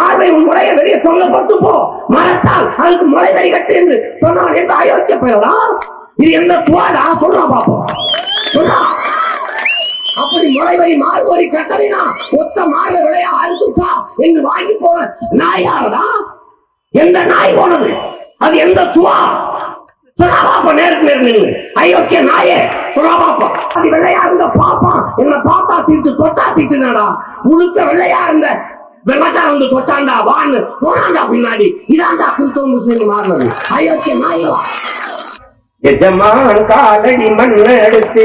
மார்பை உன் முறைய வெளியே சொல்ல பட்டு போ, மரத்தால் அதுக்கு முளை வரி கட்டு என்று சொன்னான் என்று அயோக்கிய பெயரா? இது எந்த துவாடா? சொல்றா பாப்போம், சொல்றா. அப்படி முளைவரி மார்பரி கட்டறினா ஒத்த மார்பை விளையா அறுத்துட்டா என்று வாங்கி போன நாய் யாரடா? எந்த நாய் போனது? அது எந்த துவா? சொன்னா பாப்பா, நேருக்கு நேர் நின்று அயோக்கிய நாயே, சொன்னா பாப்பா. அது வெள்ளையா இருந்த பாப்பா என்ன பாப்பா தீட்டு தொட்டா தீட்டுனாடா. முழுக்க வெள்ளையா இருந்த வெள்ளக்கார வந்து தொட்டாண்டா வான்னு போனாண்டா பின்னாடி. இதாண்டா கிறிஸ்தவ முஸ்லீம் மாறினது. அயோக்கிய நாயவா. எஜமான் காலடி மண் எடுத்து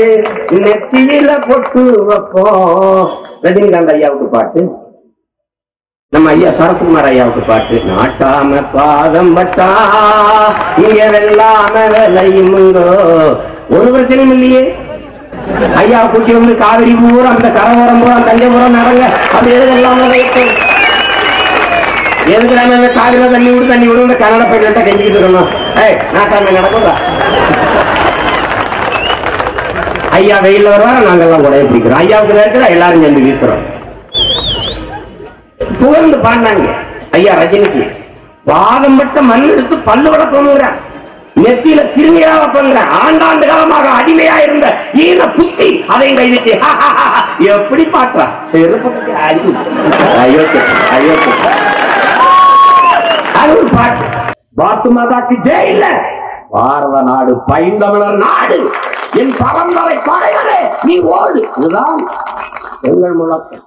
நெத்தியில பொட்டு வைப்போம். ரஜினிகாந்த் ஐயாவுக்கு பாட்டு, நம்ம ஐயா சரத்குமார் ஐயாவுக்கு பாட்டு. நாட்டாம பாதம் பட்டா இங்க வெள்ளாம விளையும் ஒரு பிரச்சனையும் இல்லையே. ஐயா கூட்டி வந்து காவிரி பூரா அந்த கரவோரம் பூரா தஞ்சபுரம் நடங்க அப்படி எதுக்கு எல்லாம் எதுக்கு நம்ம காவிரி தண்ணி விடு கன்னட பயிர்கிட்ட கெஞ்சிக்கிட்டு இருக்கணும். நாட்டாம நடக்குதா? ஐயா வெயில்ல வருவார, நாங்கெல்லாம் கூட பிடிக்கிறோம். ஐயாவுக்கு இருக்கிற எல்லாரும் சேர்ந்து வீசுறோம். புகழ்ந்து பாண்டாங்க ஐயா ரஜினிக்கு. வாதம் பட்ட மண் எடுத்து பல்லு வளர்க்கணுங்கிற, நெத்தியில திருமையா வைப்பங்க. ஆண்டாண்டு காலமாக அடிமையா இருந்த ஈன புத்தி அதையும் கைவிட்டு எப்படி பாக்குறா? செருப்பத்துக்கு அறிவு. அயோக்கிய அயோக்கிய. அது ஒரு பாட்டு. பாத்து மாதாக்கு ஜெய் இல்ல, பாரத நாடு பைந்தமிழர் நாடு, என் பரம்பரை படைகளே நீ ஓடு. இதுதான் எங்கள் முழக்கம்.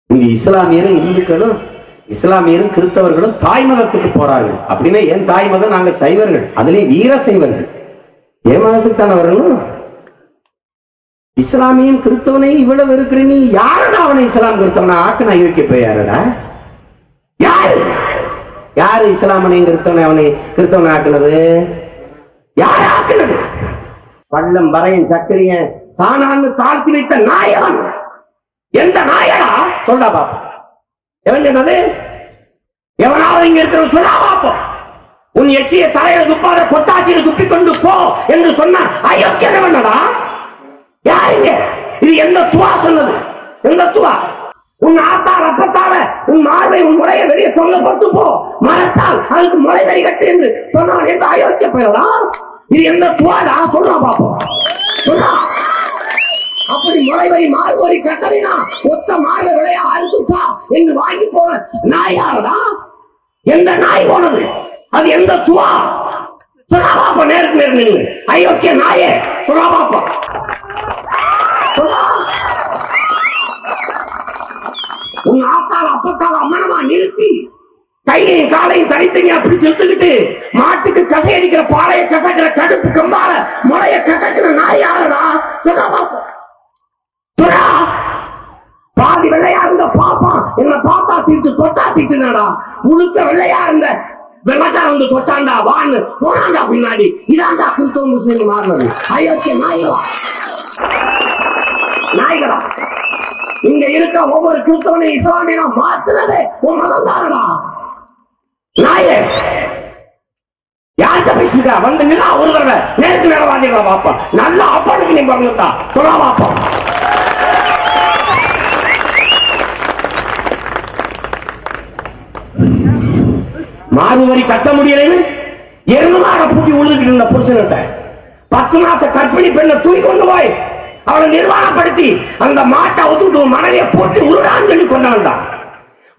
இங்க இஸ்லாமியரும் இந்துக்களும் இஸ்லாமியரும் கிறிஸ்தவர்களும் தாய் மதத்துக்கு போறார்கள். அப்படின்னா என் தாய் மதம் நாங்க சைவர்கள், அதுலயும் வீர சைவர்கள். என் மதத்துக்கு தானே வரணும். இஸ்லாமியும் கிறிஸ்தவனையும் இவ்வளவு இருக்கிற நீ யாரடா அவனை இஸ்லாம் கிறிஸ்தவனை ஆக்குனா? யோசிக்க போய் யாரடா? யாரு யாரு இஸ்லாமனையும் கிறிஸ்தவனை அவனை கிறிஸ்தவனை ஆக்குனது? யாரு ஆக்குனது? பள்ளம் வரையும் சக்கரிய சாணான்னு தாழ்த்தி வைத்த நாயகன் எந்த நாயடா? சொல்றா பாப்பா. எவன் சொன்னது? எவனாவது இங்க இருக்கிற சொல்லா பாப்போம். உன் எச்சிய தலையில துப்பாத கொட்டாச்சியில துப்பிக் கொண்டு போ என்று சொன்ன அயோக்கியன் எவனடா? யாருங்க? இது எந்த துவா சொன்னது? எந்த துவா? உன் ஆத்தால் அப்பத்தால உன் மார்பை உன் முறைய வெளியே சொல்ல பட்டு போ, மரத்தால் அதுக்கு முளை வரி கட்டு என்று சொன்னான் என்று அயோக்கிய பெயரா? இது எந்த துவாடா? சொல்றா பாப்போம், சொல்றா. அப்படி முளைவரி மார்பரி கட்டறினா ஒத்த மார்பை விளையா அறுத்துட்டா என்று வாங்கி போன நாய் யாரடா? எந்த நாய் போனது? அது எந்த துவா? சொன்னா பாப்பா, நேருக்கு நேர் நின்று அயோக்கிய நாயே, சொன்னா பாப்பா. உன் ஆத்தால் அப்பத்தால் அம்மனமா நிறுத்தி கையையும் காலையும் தனித்தனியா அப்படி செலுத்துக்கிட்டு மாட்டுக்கு கசை அடிக்கிற பாலைய கசக்கிற கடுப்பு கம்பால முளைய கசக்கிற நாய் யாரடா? சொன்னா பாப்பா, சொன்னா. பாதி வெள்ளையா இருந்த பாப்பா என்ன பாப்பா தீட்டு தொட்டா தீட்டுனாடா. முழுக்க வெள்ளையா இருந்த வெள்ளக்கார வந்து தொட்டாண்டா வான்னு போனாண்டா பின்னாடி. இதாண்டா கிறிஸ்தவ முஸ்லீம் மாறினது. அயோக்கிய நாய்களா, நாய்களா. இங்க இருக்க ஒவ்வொரு கிறிஸ்தவனையும் இஸ்லாமியா மாத்துனதே உன் மதம் தானடா. நாயே யார்கிட்ட பேசிட்டா? வந்து நிலா ஒரு தடவை நேருக்கு நேரம் வாங்கிக்கலாம் பாப்பா. நல்ல அப்பாடுக்கு நீ பண்ணா சொல்லா பாப்பா. மாறு வரி கட்ட முடியலைன்னு எருமாட பூட்டி உழுதுகிட்டு இருந்த புருஷன்கிட்ட 10 மாச கற்பிணி பெண்ணை தூக்கி கொண்டு போய் அவளை நிர்வாணப்படுத்தி அந்த மாட்டை ஒத்துட்டு மனைவியை போட்டு உருடான்னு சொல்லி கொண்டு வந்தான்.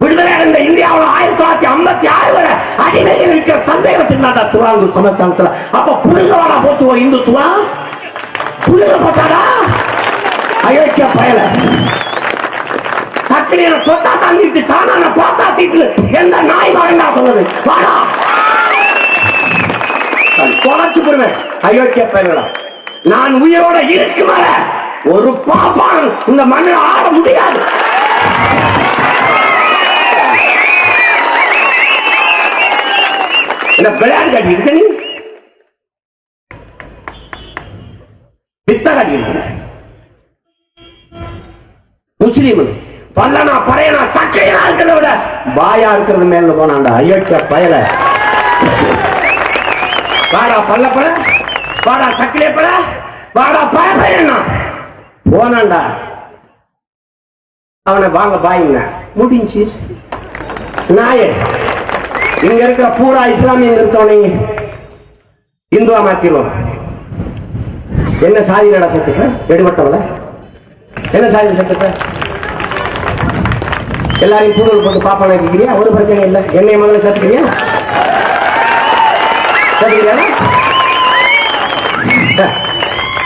விடுதலை அடைந்த இந்தியாவில் 1956 வரை அடிமையில் இருக்கிற சந்தேகம் வச்சிருந்தா திருவாங்கூர் சமஸ்தானத்துல. அப்ப புழுங்கவாடா போச்சு ஒரு இந்துத்துவா? புழுங்க போட்டாடா அயோக்கிய பயல. சக்கரையில சொத்தா தாண்டிட்டு சாணான போத்தா தீட்டு எந்த நாய் வாடா சொன்னது? வாடா தொடர்ச்சி பெறுவேன் அயோக்கிய பயலா. நான் உயிரோட இருக்கு மேல ஒரு பாப்பான் இந்த மண்ணில் ஆட முடியாது. என்ன விளையாடு காட்டி இருக்க? நீ பித்த காட்டி இருக்க? முஸ்லீம் பல்லனா பறையனா சக்கையா இருக்கிறத விட பாயா இருக்கிறது மேல போனாண்டா அயோக்கிய பயல. வாடா பல்ல பட, வாடா சக்கிலே பட, வாடா பய பையனா போனாண்டா. அவனை வாங்க பாயுங்க முடிஞ்சு. நாயே இங்க இருக்கிற பூரா இஸ்லாமியன் இருக்கவனை இந்துவா மாத்திருவோம். என்ன சாதியிலடா செத்துக்க? எடுபட்டவள என்ன சாதியில் செத்துக்க? எல்லாரையும் பூடல் போட்டு பாப்பான இருக்கிறியா? ஒரு பிரச்சனை இல்லை. என்னைய முதல்ல செத்துக்கிறியா?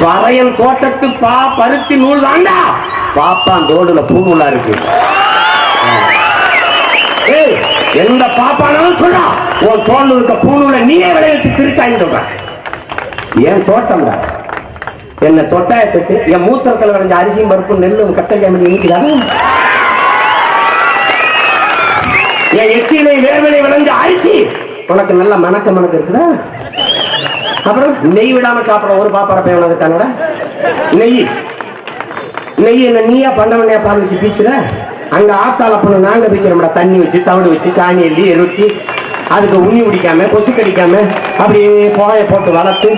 வரையன் தோட்டத்து பருத்தி நூல் தாண்டா பாப்பான் தோடுல பூநூலா இருக்கு. எந்த பாப்பானாலும் சொல்றா உன் தோல் இருக்க பூநூலை நீயே விளைவிச்சு திருச்சாயின்னு சொல்ற. என் தோட்டம் தான் என்ன தொட்டாயத்துக்கு என் மூத்திரத்தில் விளைஞ்ச அரிசியும் பருப்பு நெல்லும் கட்டை நிற்கிறாங்க. என் எச்சிலை வேர்விலை விளைஞ்ச அரிசி உனக்கு நல்ல மணக்க இருக்குதா? அப்புறம் நெய் விடாம சாப்பிட ஒரு பாப்பார பையன் உனக்கு நெய் என்ன நீயா பண்ணவனையா பால் வச்சு பீச்சுற? அங்க ஆத்தால பொண்ணு நாங்க பீச்சுறோம்டா. தண்ணி வச்சு தவிடு வச்சு சாணி எள்ளி எருத்தி அதுக்கு உண்ணி குடிக்காம கொசு கடிக்காம அப்படியே புகைய போட்டு வளர்த்து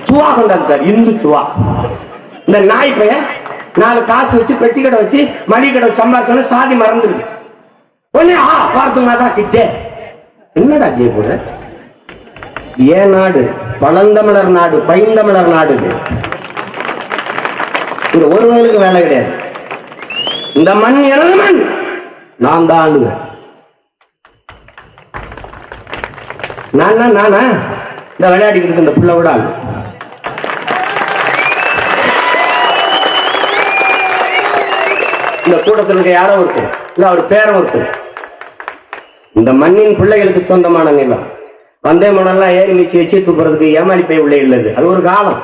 துவா கொண்டாடுறாரு. இந்து துவா. இந்த நாய் பையன் 4 காசு வச்சு பெட்டி கடை வச்சு மளிகை கடை சம்பாதிச்சோன்னு சாதி மறந்துருக்கு. ஒன்னே பார்த்தோம்னாதான் கிச்சே என்னடா ஜெய போட. ஏன் நாடு பழந்தமிழர் நாடு, பைந்தமிழர் நாடு. இங்க ஒருவருக்கு வேலை கிடையாது. இந்த மண் எனது மண், நான் தான் ஆளுவேன். நானா இந்த விளையாடிக்கிட்டு இந்த புள்ள விட ஆளு. இந்த கூட்டத்தில் இருக்க யாரோ ஒருத்தர் இல்ல அவர் பேரம் ஒருத்தர். இந்த மண்ணின் பிள்ளைகளுக்கு சொந்தமான நிலம். வந்தே மணல்லாம் ஏறி மிச்சு வச்சு தூக்குறதுக்கு ஏமாளி போய் உள்ளே இல்லது. அது ஒரு காலம்.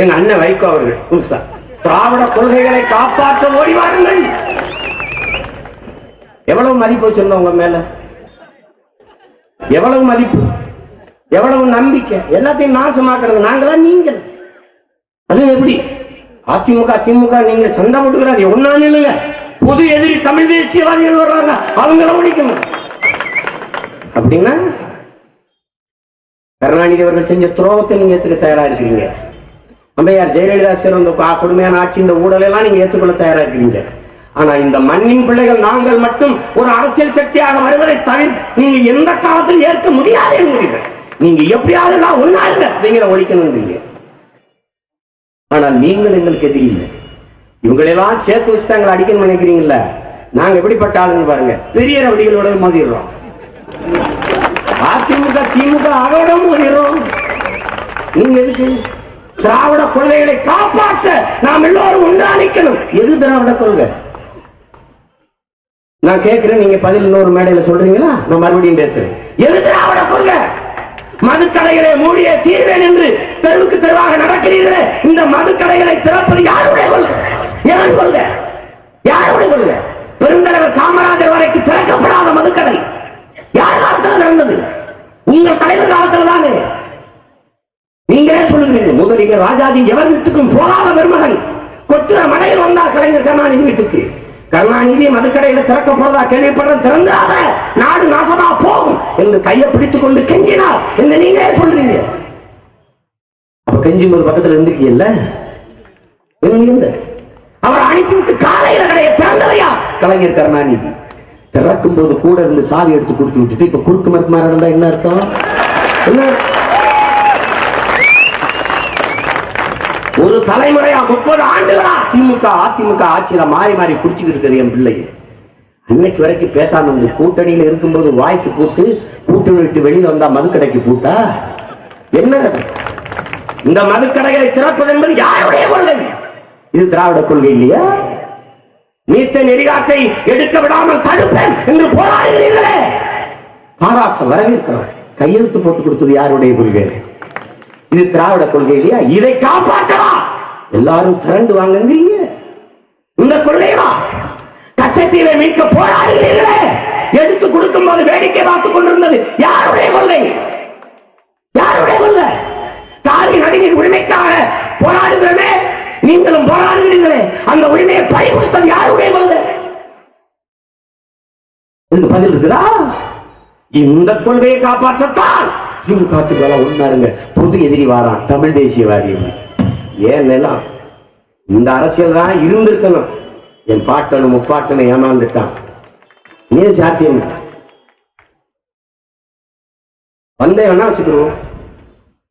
எங்க அண்ணன் வைகோ அவர்கள் புதுசா திராவிட கொள்கைகளை காப்பாற்ற ஓடி வாருங்கள். எவ்வளவு மதிப்பு வச்சிருந்தோம் உங்க மேல, எவ்வளவு மதிப்பு, எவ்வளவு நம்பிக்கை. எல்லாத்தையும் நாசமாக்குறது நாங்களா நீங்கள். அது எப்படி அதிமுக திமுக நீங்க சண்டை போட்டுக்கிறாங்க. ஒன்னா இல்லைங்க, பொது எதிரி தமிழ் தேசியவாதிகள் வர்றாங்க, அவங்கள ஒழிக்கணும் அப்படின்னா கருணாநிதி அவர்கள் செஞ்ச துரோகத்தை நீங்க ஏத்துக்க தயாரா இருக்கிறீங்க. அம்மையார் ஜெயலலிதா சேர்ந்த கொடுமையான ஆட்சி இந்த ஊழல் எல்லாம் நீங்க ஏற்றுக்கொள்ள தயாரா இருக்கிறீங்க. ஆனா இந்த மண்ணின் பிள்ளைகள் நாங்கள் மட்டும் ஒரு அரசியல் சக்தியாக வருவதை தவிர நீங்க எந்த காலத்தில் ஏற்க முடியாது என்கிறீர்கள். நீங்க எப்படியாவது நான் ஒன்னா இல்லை அப்படிங்கிற ஒழிக்கணும். ஆனால் நீங்கள் எங்களுக்கு எதிரி இல்லை. இவங்களெல்லாம் சேர்த்து வச்சு தாங்களை அடிக்கணும்னு நினைக்கிறீங்கல்ல. நாங்க எப்படிப்பட்ட ஆளுங்க பாருங்க. பெரிய ரவடிகளோட மோதிடுறோம். அதிமுக திமுக அதோட மோதிடுறோம். நீங்க எதுக்கு? திராவிட கொள்கைகளை காப்பாற்ற நாம் எல்லோரும் ஒன்றா நிற்கணும். எது திராவிட கொள்கை? நான் கேட்கிறேன், நீங்க பதில் இன்னொரு மேடையில சொல்றீங்களா? நான் மறுபடியும் பேசுறேன். எது திராவிட கொள்கை? மதுக்கடைகளை மூடிய தீர்வேன் என்று தெருவுக்கு தெருவாக நடக்கிறீர்களே, இந்த மதுக்கடைகளை திறப்பது யாருடைய கொள்கை? எதன் கொள்கை? யாருடைய கொள்கை? பெருந்தலைவர் காமராஜர் வரைக்கும் திறக்கப்படாத மதுக்கடை யார் காலத்தில் நடந்தது? உங்கள் தலைவர் காலத்தில் தானே. நீங்களே சொல்லுகிறீங்க. முதலில் ராஜாஜி எவர் வீட்டுக்கும் போராத பெருமகன். கொட்டுற மடையில் வந்தார் கலைஞர் கருணாநிதி வீட்டுக்கு. கருணாநிதி மதுக்கடையில திறக்கப்படுறதா கேள்விப்படுற, திறந்தாத நாடு நாசமா போகும் என்று கையை பிடித்துக் கொண்டு கெஞ்சினார் என்று நீங்களே சொல்றீங்க. அப்ப கெஞ்சும் ஒரு பக்கத்தில் இருந்திருக்கீல்ல. அவர் அனுப்பிவிட்டு காலையில கடையை திறந்தவையா கலைஞர் கருணாநிதி. திறக்கும் போது கூட இருந்து சாவி எடுத்து கொடுத்து விட்டுட்டு இப்ப குறுக்கு மறுப்பு மாதிரி இருந்தா என்ன அர்த்தம்? என்ன? ஒரு தலைமுறையா 30 ஆண்டுகளா திமுக அதிமுக ஆட்சியில மாறி மாறி குடிச்சுக்கிட்டு இருக்கிறது என் பிள்ளைங்க. அன்னைக்கு வரைக்கும் பேசாம இருந்து கூட்டணியில இருக்கும்போது வாய்க்கு போட்டு கூட்டணி விட்டு வெளியில வந்தா மதுக்கடைக்கு பூட்டா என்ன? இந்த மதுக்கடைகளை திறப்பது என்பது யாருடைய கொள்கை? இது திராவிட கொள்கை இல்லையா? நீத்த நெறிகாற்றை எடுக்க விடாமல் தடுப்பேன் என்று போராடுகிறீர்களே, பாராட்ட வரவேற்கிறோம். கையெழுத்து போட்டு கொடுத்தது யாருடைய கொள்கை? இது திராவிட கொள்கை இல்லையா? இதை காப்பாற்றவா எல்லாரும் திரண்டு வாங்குறீங்க. இந்த கொள்கையா? கச்சத்தீவை மீட்க போராடுகிறீர்களே, எடுத்து கொடுக்கும் போது வேடிக்கை பார்த்துக் கொண்டிருந்தது யாருடைய கொள்கை? யாருடைய கொள்கை? தாரி நடிகர் உரிமைக்காக போராடுகிறே, நீங்களும் போராடுகிறீர்களே, அந்த உரிமையை பயன்படுத்த யாருடைய கொள்கை? இதுக்கு பதில் இருக்குதா? இந்த கொள்கையை காப்பாற்றத்தான் திமுக ஒன்னாருங்க, பொது எதிரி வாரான் தமிழ் தேசியவாதி. ஏன் நிலம் இந்த அரசியல் தான் இருந்திருக்கணும். என் பாட்டனும் முப்பாட்டனும் ஏமாந்துட்டான். ஏன் சாத்தியம் வந்தே வேணா வச்சுக்கிறோம்.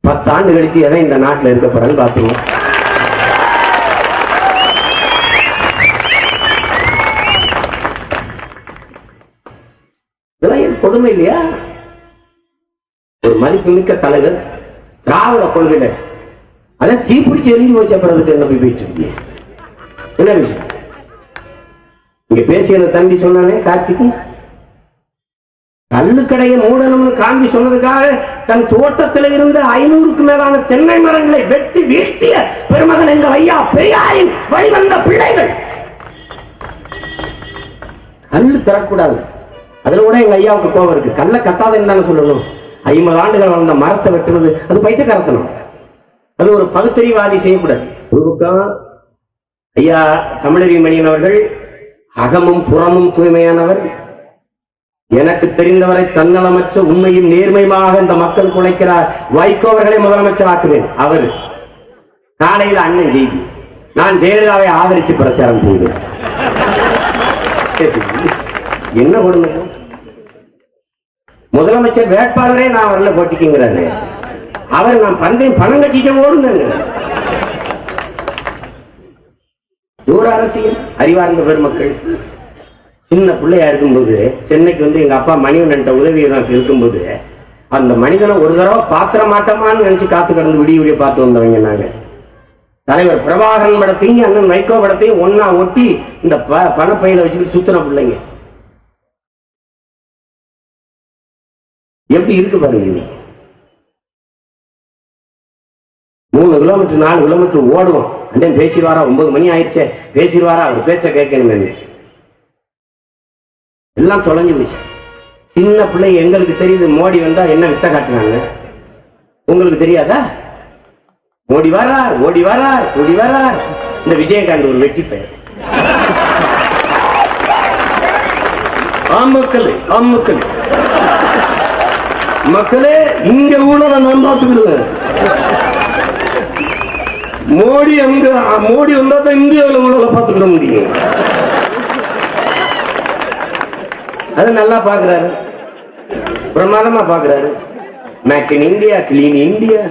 10 ஆண்டு கழிச்சு எதை இந்த நாட்டில் இருக்க போறேன்னு பார்த்துருவோம். இதெல்லாம் கொடுமை இல்லையா? ஒரு மதிப்புமிக்க தலைவர் திராவிட கொள்கையில அதான் தீப்பிடிச்சு எரிஞ்சு போச்சு. அப்புறம் என்ன போய் போயிட்டு இருக்கீங்க? என்ன விஷயம்? இங்க பேசிய தம்பி சொன்னானே கார்த்திக்கு, கல்லுக்கடையை மூடணும்னு காந்தி சொன்னதுக்காக தன் தோட்டத்தில் இருந்த 500க்கு மேலான தென்னை மரங்களை வெட்டி வீழ்த்திய பெருமகன் எங்கள் ஐயா பெரியாரின் வழிவந்த பிள்ளைகள். கல்லு தரக்கூடாது. அதுல கூட எங்க ஐயாவுக்கு கோபம் இருக்கு. கல்ல கட்டாதுன்னு தானே சொல்லணும். 50 ஆண்டுகள் வளர்ந்த மரத்தை வெட்டுவது அது பைத்தியக்காரத்தனம். அது ஒரு பகுத்தறிவாதி செய்யக்கூடாது. ஒரு பக்கம் ஐயா தமிழறி மணியன் அவர்கள் அகமும் புறமும் தூய்மையானவர். எனக்கு தெரிந்தவரை தன்னலமற்ற உண்மையும் நேர்மையுமாக இந்த மக்கள் குலைக்கிறார். வைகோ அவர்களை முதலமைச்சர் ஆக்குவேன். அவர் காலையில் அண்ணன் செய்தி, நான் ஜெயலலிதாவை ஆதரித்து பிரச்சாரம் செய்வேன். என்ன கொடுமை! முதலமைச்சர் வேட்பாளரே நான் வரல போட்டிக்குங்கிறாரு. அவர் நான் பந்தயம் பணம் கட்டிக்க ஓடுங்க. தூர அரசியல் அறிவார்ந்த பெருமக்கள். சின்ன பிள்ளையா இருக்கும்போது சென்னைக்கு வந்து எங்க அப்பா மணிவன் உதவி இருக்கும்போது அந்த மனிதனை ஒரு தடவை பாத்திர மாட்டோமான்னு நினைச்சு காத்து கிடந்து விடிய விடிய பார்த்து வந்தவங்க நாங்க. தலைவர் பிரபாகரன் படத்தையும் அண்ணன் வைகோ படத்தையும் ஒன்னா ஒட்டி இந்த பணப்பையில வச்சுட்டு சுத்தின பிள்ளைங்க. எப்படி இருக்கு பாருங்க. 3 கிலோமீட்டர் 4 கிலோமீட்டர் ஓடுவோம். அண்ணன் பேசிடுவாரா, 9 மணி ஆயிடுச்சே பேசிடுவாரா, அவர் பேச்ச கேட்கணும். எல்லாம் தொலைஞ்சு போச்சு. சின்ன பிள்ளை எங்களுக்கு தெரியுது. மோடி வந்தா என்ன வித்த காட்டினாங்க உங்களுக்கு தெரியாதா? மோடி வரார், ஓடி வரார், ஓடி வரார். இந்த விஜயகாந்த் ஒரு வெட்டி பெயர். மக்களே இங்க ஊழலை நான் பார்த்துக்கிறேன். மோடி அங்க மோடி வந்தா தான் இந்தியாவில் ஊழலை பார்த்துக்கிட முடியும். அது நல்லா பாக்குறாரு, பிரமாதமா பாக்குறாரு. Make in India, clean India.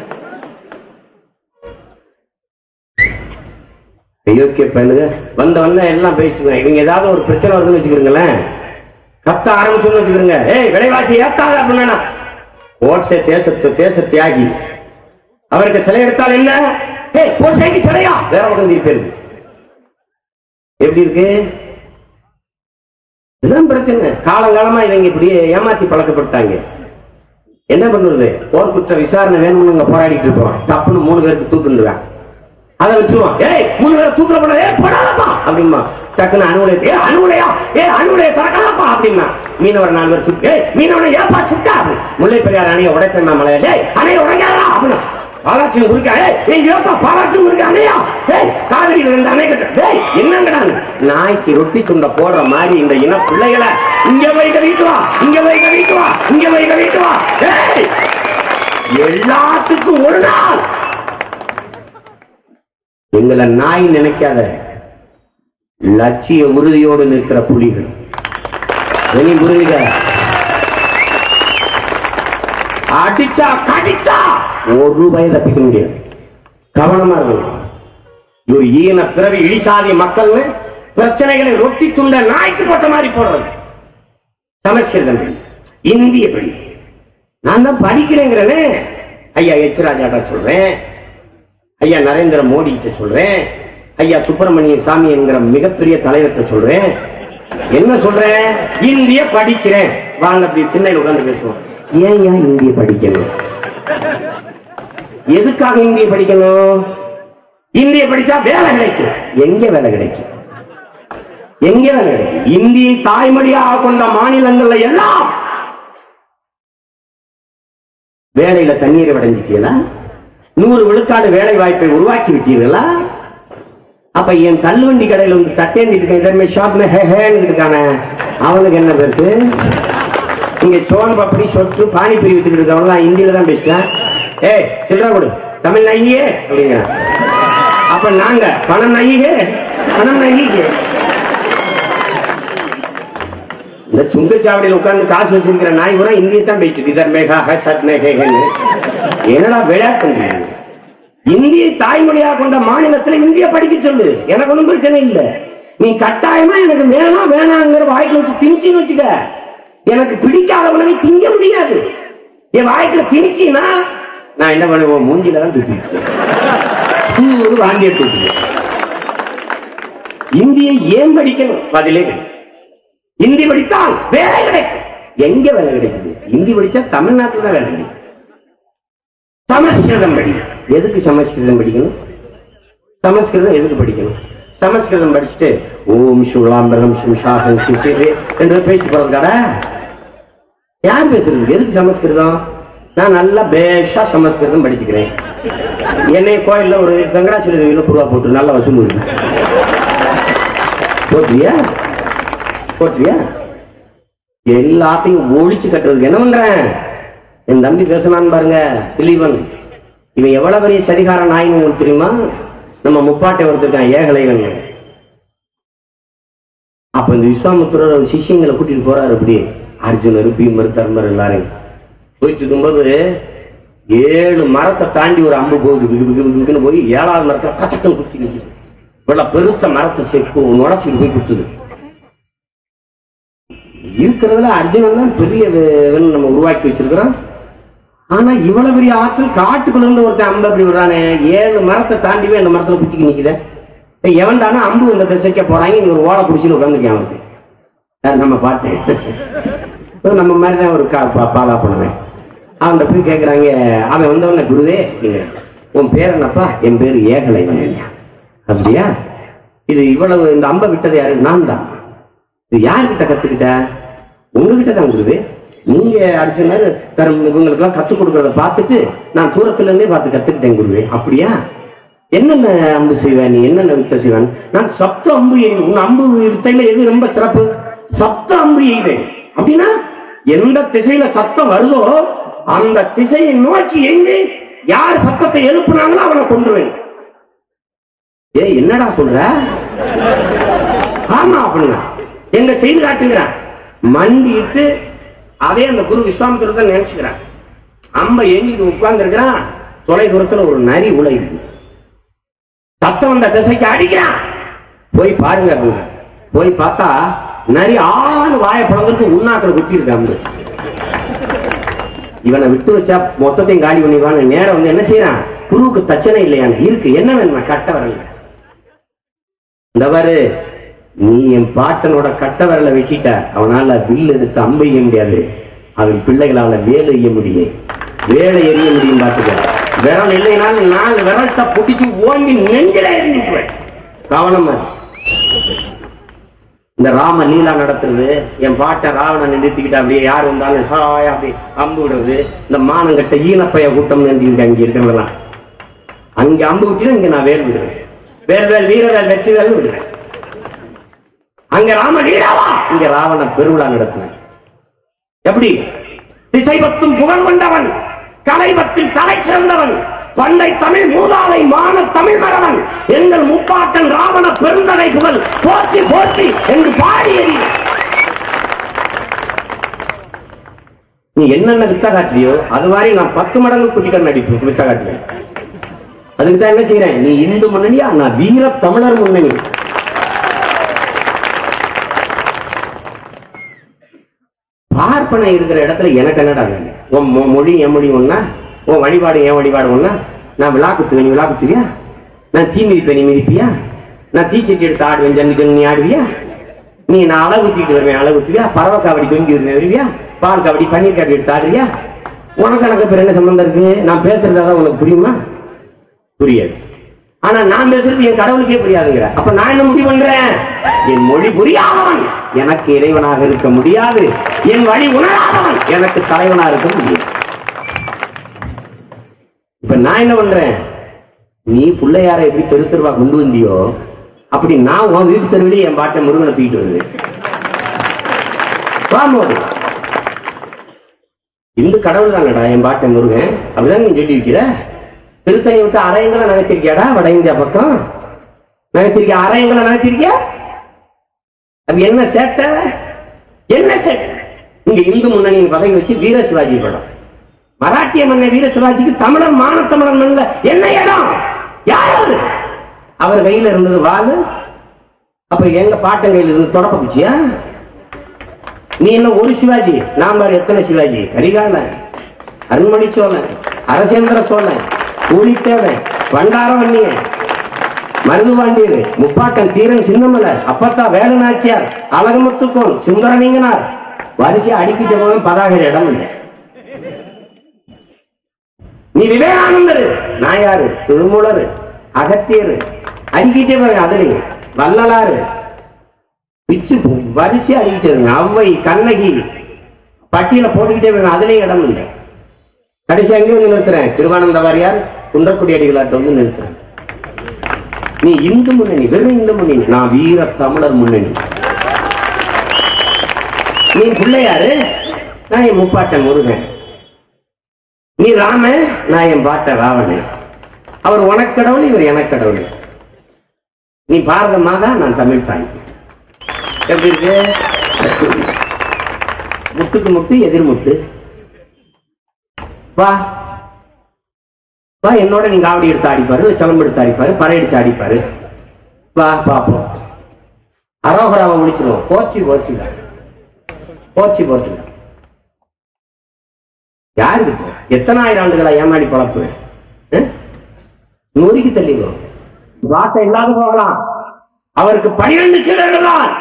ஐயோக்கிய பையனுங்க வந்த எல்லாம் பேசிட்டு இவங்க ஏதாவது ஒரு பிரச்சனை வருதுன்னு வச்சுக்கிறீங்களேன், கத்த ஆரம்பிச்சுன்னு வச்சுக்கிறீங்க. ஏய் விலைவாசி ஏத்தாத அப்படின்னா கோட்ஸே தேச தியாகி. அவருக்கு சிலை எடுத்தால் என்ன? ஏய் கோட்ஸேக்கு சிலையா? வேற பக்கம் திருப்பி எப்படி இருக்கு? இதுதான் பிரச்சனை. காலங்காலமா இவங்க இப்படியே ஏமாத்தி பழக்கப்பட்டாங்க. என்ன பண்ணுறது? போர்க்குற்ற விசாரணை வேணும்னு போராடிட்டு இருப்போம். தப்புன்னு 3 பேருக்கு தூக்குறான். அதை வச்சுருவான். ஏய் 3 பேரை தூக்கல போடாதப்பா அப்படிமா. டக்குன்னு அணுகுலையா திறக்கலாப்பா அப்படின்னா மீனவர் 4 பேர் சுட்டு. ஏய் மீனவனை ஏப்பா சுட்டா? முல்லை பெரியார் அணையை உடைப்பா மலையா? ஏய் அணையை உடைக்காதா அப்படின்னா பாலாட்சியம் குறிக்க பாலாட்சியம் குறிக்க அணையா? காவிரியில் 2 அணை கட்ட. என்னங்கடா நாய்க்கு ரொட்டி துண்ட போடுற மாதிரி இந்த இன பிள்ளைகளை இங்க போய் வீட்டு வா, இங்க போய் வீட்டு வா, இங்க போய் வீட்டு வா. எல்லாத்துக்கும் ஒரு நாள் எங்களை நாய் நினைக்காத. லட்சிய உறுதியோடு நிற்கிற புலிகள் புரியுத. அடிச்சா கடிச்சா ₹1 தப்பிக்க முடியாது. கவனமா இருக்கும். ஒரு ஈன பிறவி இழிசாதி மக்கள் பிரச்சனைகளை ரொட்டி துண்ட நாய்க்கு போட்ட மாதிரி போடுறது. சமஸ்கிருதம் இந்திய பள்ளி நான் தான் படிக்கிறேங்கிறேனே. ஐயா எச் ராஜாட்ட சொல்றேன், ஐயா நரேந்திர மோடி கிட்ட சொல்றேன், ஐயா சுப்பிரமணிய சாமி என்கிற மிகப்பெரிய தலைவர்கிட்ட சொல்றேன். என்ன சொல்றேன்? இந்திய படிக்கிறேன். வாங்க அப்படி திண்ணையில் உட்கார்ந்து பேசுவோம். ஏன் இந்திய படிக்கணும்? எதுக்காக இந்திய படிக்கணும்? இந்திய படிச்சா வேலை கிடைக்கும். எங்க வேலை கிடைக்கும்? எங்க வேலை கிடைக்கும்? இந்தியை தாய்மொழியாக கொண்ட மாநிலங்கள்ல எல்லாம் வேலையில தண்ணீரை அடைஞ்சிட்டீங்களா? 100 விழுக்காடு வேலை வாய்ப்பை உருவாக்கி விட்டீர்களா? அப்ப என் தள்ளுவண்டி கடையில் வந்து தட்டேந்திட்டு இருக்கான அவனுக்கு என்ன பெருசு? இங்க சோன் பப்படி சொட்டு பானிபூரி வித்துக்கிட்டு இருக்கவங்க ஹிந்தியில தான் பேசுறேன். ஏய் சில்லற கொடு தமிழ் நையே அப்படிங்கிற. அப்ப நாங்க பணம் நையே பணம் நையே. இந்த சுங்கச்சாவடியில் உட்கார்ந்து காசு வச்சிருக்கிற நாய் கூட இந்தியை தான் பேசுது. இதர் மேகா சத் மேகன்னு என்னடா விளையாட்டு. இந்தியை தாய்மொழியாக கொண்ட மாநிலத்தில் இந்திய படிக்க சொல்லு, எனக்கு ஒன்றும் பிரச்சனை இல்லை. நீ கட்டாயமா எனக்கு வேணாம் வேணாங்கிற வாய்க்கு வச்சு திணிச்சின்னு வச்சுக்க. எனக்கு பிடிக்காத உணவை திங்க முடியாது. என் வாய்க்குல திணிச்சின்னா நான் என்ன பண்ணுவேன், மூஞ்சில தான் தூக்கி வாந்திய தூக்கி. இந்தியை ஏன் படிக்கணும்? பதிலே கிடைக்கும். இந்தி படித்தால் வேலை கிடைக்கும். எங்க வேலை கிடைக்குது? இந்தி படிச்சா தமிழ்நாட்டில் தான் வேலை கிடைக்கும். சமஸ்கிருதம் படி. எதுக்கு சமஸ்கிருதம் படிக்கணும்? சமஸ்கிருதம் எதுக்கு படிக்கணும்? சமஸ்கிருதம் படிச்சுட்டு ஓம் சுலாம்பரம் சுஷாசன் என்று பேச்சு போறதுக்காடா? யார் பேசுறது? எதுக்கு சமஸ்கிருதம்? நான் நல்லா பேஷா சமஸ்கிருதம் படிச்சுக்கிறேன். என்னை கோயில்ல ஒரு வெங்கடாச்சல ரூபா போட்டு நல்ல வசூல் இருக்கு. போட்டியா போட்டியா? எல்லாத்தையும் ஒழிச்சு கட்டுறதுக்கு என்ன பண்றேன்? என் தம்பி பேசலான்னு பாருங்க, திலீபன். இவன் எவ்வளவு பெரிய சதிகார நாயின்னு உங்களுக்கு தெரியுமா? நம்ம முப்பாட்டை ஒருத்தருக்கான் ஏகலைவன். அப்ப இந்த விஸ்வாமுத்திரர் சிஷியங்களை கூட்டிட்டு போறாரு. அப்படி அர்ஜுனர் பீமர் தர்மர் எல்லாரும் போயிட்டு இருக்கும்போது 7 மரத்தை தாண்டி ஒரு அம்பு போகுது. போய் 7வது மரத்துல கச்சக்கம் குத்தி நிற்குது. இவ்வளவு பெருத்த மரத்தை செப்பு நுழைச்சிட்டு போய் குத்துது. இருக்கிறதுல அர்ஜுனன் தான் பெரிய நம்ம உருவாக்கி வச்சிருக்கிறோம். ஆனா இவ்வளவு பெரிய ஆற்றல் காட்டுக்குள்ள இருந்து ஒருத்தன் அம்பு அப்படி விடுறானே, 7 மரத்தை தாண்டி போய் அந்த மரத்துல குத்திக்கு நிக்குத. எவன்டானா அம்பு இந்த திசைக்க போறாங்க, இங்க ஒரு ஓலை குடிச்சுன்னு உட்காந்துருக்கேன். அவனுக்கு நம்ம பார்த்தேன். நம்ம மாதிரிதான் ஒரு பாலா பண்ணுவேன். அவன் போய் கேட்கிறாங்க. அவன் வந்தவன குருவே உன் பேர் என்னப்பா? என் பேரு ஏகலைவன். அப்படியா? இது இவ்வளவு இந்த அம்பை விட்டது யாரு? நான் தான். இது யாருக்கிட்ட கத்துக்கிட்ட? உங்ககிட்ட தான் குருவே. நீங்க அர்ஜுனர் இவங்களுக்கு எல்லாம் கத்துக் கொடுக்கறத பார்த்துட்டு நான் தூரத்துல இருந்தே பார்த்து கத்துக்கிட்டேன் குருவே. அப்படியா? என்னென்ன அம்பு செய்வேன்? நீ என்னென்ன வித்த செய்வேன்? நான் சப்த அம்பு எய்வேன். உன் அம்பு வித்தையில எது ரொம்ப சிறப்பு? சப்த அம்பு எய்வேன். அப்படின்னா எந்த திசையில சத்தம் வருதோ அந்த திசையை நோக்கி எங்கே யார் சத்தத்தை எழுப்புனாங்களோ அவனை கொன்றுவேன். ஏ என்னடா சொல்ற? ஆமா அப்படின்னா எங்க செய்து காட்டுங்கிறான். மண்டிட்டு அதே அந்த குரு விஸ்வாமித்திரத்தை நினைச்சுக்கிறான். அம்ப எங்கிட்டு உட்கார்ந்து இருக்கிறான். தொலை தூரத்துல ஒரு நரி உழையுது. சத்தம் வந்த திசைக்கு அடிக்கிறான். போய் பாருங்க. போய் பார்த்தா நரி ஆளு வாய பழங்கு உண்ணாக்களை குத்தி இருக்கு அம்பு. இவனை விட்டு வச்சா மொத்தத்தையும் காலி பண்ணிடுவான்னு நேரம் வந்து என்ன செய்யறான்? குருவுக்கு தச்சனை இல்லையான்னு இருக்கு. என்ன வேணுமா? கட்ட வரல. இந்த பாரு, நீ என் பாட்டனோட கட்ட வரல வெட்டிட்ட. அவனால வில் எடுத்து அம்பு எய்ய முடியாது. அவன் பிள்ளைகளால வேலை எய்ய முடியும். வேலை எறிய முடியும். பார்த்துக்க. விரல் இல்லைனாலும் 4 விரல்ட்ட புடிச்சு ஓங்கி நெஞ்சில எறிஞ்சுக்குவேன். கவனமா. இந்த ராம லீலா நடத்துறது, என் பாட்டை ராவணன் நிறுத்திக்கிட்ட அப்படியே யார் வந்தாலும் அப்படி அம்பு விடுறது. இந்த மானங்கட்ட ஈனப்பைய கூட்டம் நினைச்சுக்கிட்டு அங்க இருக்கிறதெல்லாம் அங்க அம்பு விட்டு இங்க நான் வேல் விடுவேன். வேல் வீரவேல் வெற்றி வேல் விடுவேன். அங்க ராம லீலாவா, இங்க ராவண பெருவிழா நடத்துவேன். எப்படி? திசை பத்தும் புகழ் கொண்டவன், கலைபத்தில் தலை சிறந்தவன், பண்டை தமிழ் மூதாதை மான தமிழ் மரவன், எங்கள் முப்பாட்டன் ராவண பெருந்தகை புகழ் போற்றி போற்றி என்று பாடியது. நீ என்னென்ன வித்த காட்டியோ அது மாதிரி நான் 10 மடங்கு குட்டிக்கன் நடிப்பு வித்த காட்டுவேன். அதுக்குதான் என்ன செய்யறேன்? நீ இந்து முன்னணியா, நான் வீர தமிழர் முன்னணி. பார்ப்பனை இருக்கிற இடத்துல எனக்கு என்னடா வேணும்? உன் மொழி என் மொழி ஒன்னா, உன் வழிபாடு என் வழிபாடு ஒன்னா. நான் விழா குத்துவேன், நீ விழா குத்துவியா? நான் தீ மிதிப்பேன், நீ மிதிப்பியா? நான் தீச்சட்டி எடுத்து ஆடுவேன், ஜல்லிக்கட்டு நீ ஆடுவியா? நீ நான் அளவு ஊத்திட்டு வருவேன், அளவு ஊத்துவியா? பறவை காவடி தொங்கி வருவியா? பால் காவடி பன்னீர் காவடி எடுத்து ஆடுறியா? உனக்கு எனக்கு பேர் என்ன சம்பந்தம் இருக்கு? நான் பேசுறதா உனக்கு புரியுமா? புரியாது. ஆனா நான் பேசுறது என் கடவுளுக்கே புரியாதுங்கிற. அப்ப நான் என்ன முடிவு பண்றேன்? என் மொழி புரியாதவன் எனக்கு இறைவனாக இருக்க முடியாது. என் வழி உணராதவன் எனக்கு தலைவனா இருக்க முடியாது. இப்ப நான் என்ன பண்றேன்? நீ பிள்ளையார எப்படி தெரு தெருவா கொண்டு வந்தியோ அப்படி நான் உன் வீட்டு தெருவிலே என் பாட்டை முருகனை தூக்கிட்டு வருவேன். இந்து கடவுள் தானடா என் பாட்டன் முருகன், அப்படிதான் நீ சொல்லி வைக்கிற. திருத்தணி விட்டு அரையங்களை நகர்த்திருக்கியாடா? வட இந்தியா பக்கம் நகர்த்திருக்கியா? அரையங்களை நகர்த்திருக்கியா? அது என்ன சேட்டை? என்ன சேட்டை? இங்க இந்து முன்னணியின் பதவி வச்சு வீர சிவாஜி படம், மராட்டிய மன்னர் வீர சிவாஜிக்கு தமிழர் மானத்தமிழன் மண்ணில் என்ன இடம்? யாராவது அவர் கையில இருந்தது வாழு, அப்ப எங்க பாட்டன் கையில் இருந்து தொடப்ப குச்சியா? நீ என்ன ஒரு சிவாஜி? நான் பாரு எத்தனை சிவாஜி. கரிகாலன், அருண்மொழி சோழன், அரசேந்திர சோழன், கூலித்தேவன், வண்டாரவன்னியன், மருதுபாண்டியர், முப்பாட்டன் தீரன் சின்னமலை, அப்பத்தா வேலுநாச்சியார், அழகுமுத்துக்கோன், சுந்தரலிங்கனார், வரிசையா அடிக்கிட்ட போதும் பதாகர் இடம் இல்லை. நீ விவேகானந்தர், நான் யாரு? திருமூலர், அகத்தியர், அடிக்கிட்டே போய் அதுல வள்ளலாறு, பிச்சு வரிசையா அடிக்கிட்டே, அவ்வை, கண்ணகி, பட்டியல போட்டுக்கிட்டே போய் அதுலயும் இடம் இல்லை. கடைசி அங்கேயும் நிறுத்துறேன், திருவானந்த வாரியார் குன்றக்குடி அடிகளாட்ட வந்து நிறுத்துறேன். நீ இந்து முன்னணி, வெறும் இந்து முன்னணி, நான் வீர தமிழர் முன்னணி. நீ பிள்ளையாரு, நான் என் முப்பாட்டன் முருகன். நீ ராம, நான் என் பாட்ட ராவணன். அவர் உனக்கடவுள், இவர் எனக்கடவுள். நீ பாரத மாதா, நான் தமிழ் தாய். எப்படி இருக்கு? முட்டுக்கு முட்டு எதிர்முட்டு. வா வா, என்னோட நீங்க காவடி எடுத்து ஆடிப்பாரு, சிலம்பு எடுத்து ஆடிப்பாரு, பறையடிச்சு ஆடிப்பாரு. வா பாப்போம். அரோகராவை முடிச்சிருவோம். போச்சு போச்சுங்க, போச்சு போச்சுங்க. யாருக்கு எத்தனை ஆயிரம் ஆண்டுகளா ஏமாடி பழப்பு? நூறுக்கு தள்ளிவோம். வாட்டை இல்லாத போகலாம். அவருக்கு 12 சீடர்கள் தான்.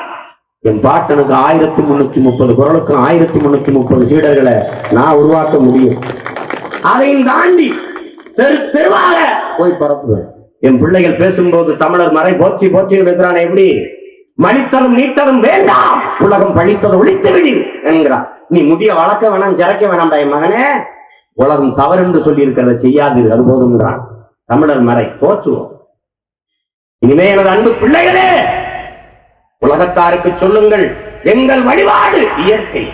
என் பாட்டனுக்கு 1330 குரலுக்கும் 1330 சீடர்களை நான் உருவாக்க முடியும். அதையும் தாண்டி தெருவாக போய் பரப்புவேன். என் பிள்ளைகள் பேசும்போது தமிழர் மறை போற்றி போற்றி பேசுறானே, எப்படி? மணித்தரும் நீட்டரும் வேண்டாம், உலகம் பழித்தது ஒழித்து விடு என்கிறான். நீ முடிய வளர்க்க வேணாம், ஜறக்க வேணாம் என் மகனே. உலகம் தவறு என்று சொல்லி இருக்கிறத செய்யாது, அது போதும்ன்றான். தமிழர் மறை போற்றுவோம். இனிமே எனது அன்பு பிள்ளைகளே, உலகத்தாருக்கு சொல்லுங்கள், எங்கள் வழிபாடு இயற்கை.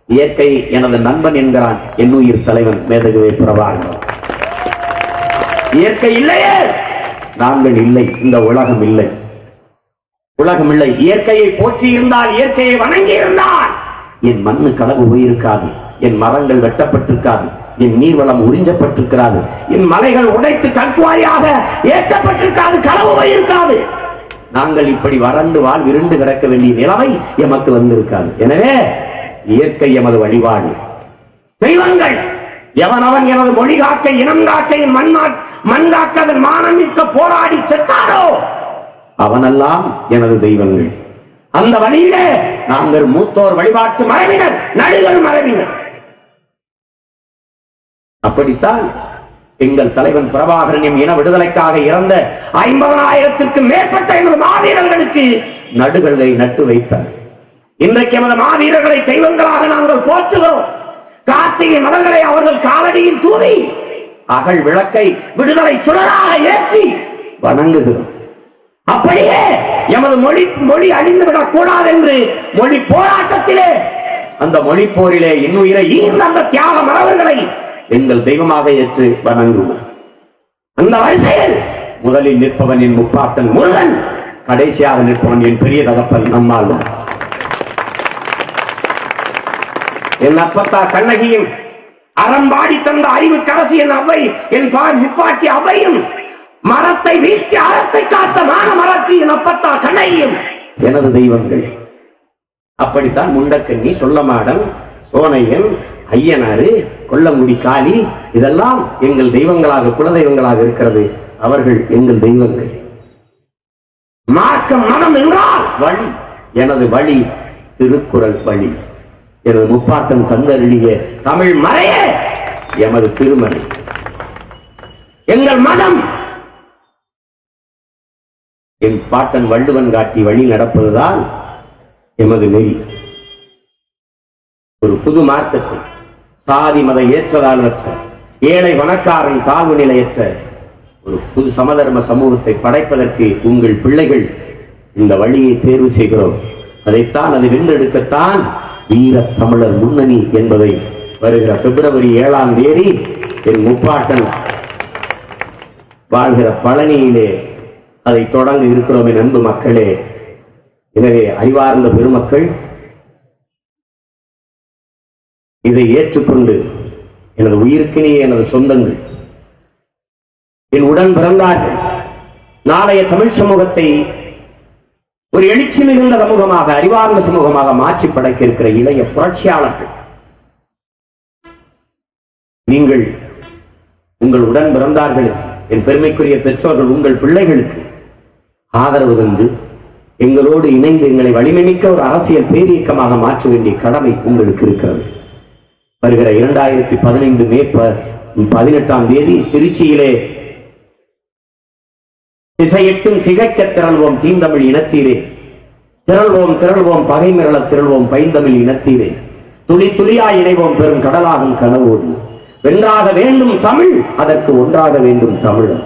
இயற்கை எனது நண்பன் என்கிறான் என் உயிர் தலைவன் மேதகுவே பிரபாகரன். இயற்கை இல்லையே நாங்கள் இல்லை, இந்த உலகம் இல்லை. உலகம் இல்லை. இயற்கையை போற்றி இருந்தால், இயற்கையை வணங்கி இருந்தால் என் மண்ணு களவு போயிருக்காது, என் மரங்கள் வெட்டப்பட்டிருக்காது, என் நீர்வளம் உறிஞ்சப்பட்டிருக்காது, என் மலைகள் உடைத்து கற்குவாரியாக ஏற்றப்பட்டிருக்காது, களவு போயிருக்காது. நாங்கள் இப்படி வறண்டு விருண்டு கிடக்க வேண்டிய நிலைமை எமக்கு வந்திருக்காது. எனவே இயற்கை எமது வழிபாடு. தெய்வங்கள் எவனவன் எனது மொழி காக்க, இனம் காக்க, மண் காக்க, அதன் மானமிக்க போராடி செத்தாரோ அவனெல்லாம் எனது தெய்வங்கள். அந்த வழியிலே நாங்கள் மூத்தோர் வழிபாட்டு மரபினர், நடுகள் மரபினர். அப்படித்தான் எங்கள் தலைவன் பிரபாகரன் இன விடுதலைக்காக இறந்த 50,000க்கும் மேற்பட்ட எமது மாவீரர்களுக்கு நடுகளை நட்டு வைத்தார். இன்றைக்கு எமது மாவீரர்களை தெய்வங்களாக நாங்கள் போற்றுகிறோம். கார்த்திகை மலர்களை அவர்கள் காலடியில் தூவி, அகல் விளக்கை விடுதலை சுடராக ஏற்றி வணங்குகிறோம். அப்படியே எமது மொழி அழிந்துவிடக் கூடாது என்று மொழி போராட்டத்திலே, அந்த மொழி போரிலே இன்னுயிரை ஈர்ந்த அந்த தியாக மரவர்களை எங்கள் தெய்வமாக ஏற்று வணங்குவோம். அந்த வரிசையில் முதலில் நிற்பவன் என் முப்பாட்டன் முருகன், கடைசியாக நிற்பவன் என் பெரிய தகப்பன் நம்மால். என் அப்பத்தா கண்ணகியும், அறம்பாடி தந்த அறிவு கரசி என் அவ்வை, என் முப்பாட்டி அவ்வையும், மரத்தை வீழ்த்தி அறத்தை காத்த மான மரத்தி என் அப்பத்தா கண்ணகியும் எனது தெய்வங்கள். அப்படித்தான் முண்டக்கண்ணி, சொல்லமாடன், சோனையன், ஐயனாறு, கொல்லங்குடி காளி, இதெல்லாம் எங்கள் தெய்வங்களாக, குலதெய்வங்களாக இருக்கிறது. அவர்கள் எங்கள் தெய்வங்கள். மார்க்கம் மதம் என்றால் வழி. எனது வழி திருக்குறள் வழி. எனது முப்பாட்டன் தந்தருளிய தமிழ் மறையே எமது திருமறை. எங்கள் மதம் என் பாட்டன் வள்ளுவன் காட்டி வழி நடப்பதுதான் எமது நெறி. ஒரு புது மார்க்கத்தை, சாதி மத ஏற்றதானற்ற, ஏழை வணக்காரன் தாழ்வு நிலையற்ற ஒரு புது சமதர்ம சமூகத்தை படைப்பதற்கு உங்கள் பிள்ளைகள் இந்த வழியை தேர்வு செய்கிறோம். அதைத்தான், அதை வென்றெடுக்கத்தான் வீர தமிழர் முன்னணி என்பதை வருகிற பிப்ரவரி 7ஆம் தேதி என் முப்பாட்டன் வாழ்கிற பழனியிலே அதை தொடங்க இருக்கிறோம் என் அன்பு மக்களே. எனவே அறிவார்ந்த பெருமக்கள் இதை ஏற்றுக்கொண்டு எனது உயிருக்கினிய எனது சொந்தங்கள் என் உடன் பிறந்தார்கள் நாளைய தமிழ் சமூகத்தை ஒரு எழுச்சி மிகுந்த சமூகமாக அறிவார்ந்த சமூகமாக மாற்றி படைக்க இருக்கிற இளைய புரட்சியாளர்கள் நீங்கள் உங்கள் உடன் பிறந்தார்கள் என் பெருமைக்குரிய பெற்றோர்கள் உங்கள் பிள்ளைகளுக்கு ஆதரவு தந்து எங்களோடு இணைந்து எங்களை வலிமைமிக்க ஒரு அரசியல் பேரியக்கமாக மாற்ற வேண்டிய கடமை உங்களுக்கு இருக்கிறது. வருகிற 2015 மே 18ஆம் தேதி திருச்சியிலே திசையெட்டும் திகைக்க திரள்வோம் தீந்தமிழ் இனத்தீரே, திரள்வோம் திரள்வோம் பகை மிரள திரள்வோம் பைந்தமிழ் இனத்தீரே, துளி துளியாய் இணைவோம் பெரும் கடலாகும் கனவோடு, வென்றாக வேண்டும் தமிழ், அதற்கு ஒன்றாக வேண்டும் தமிழர்.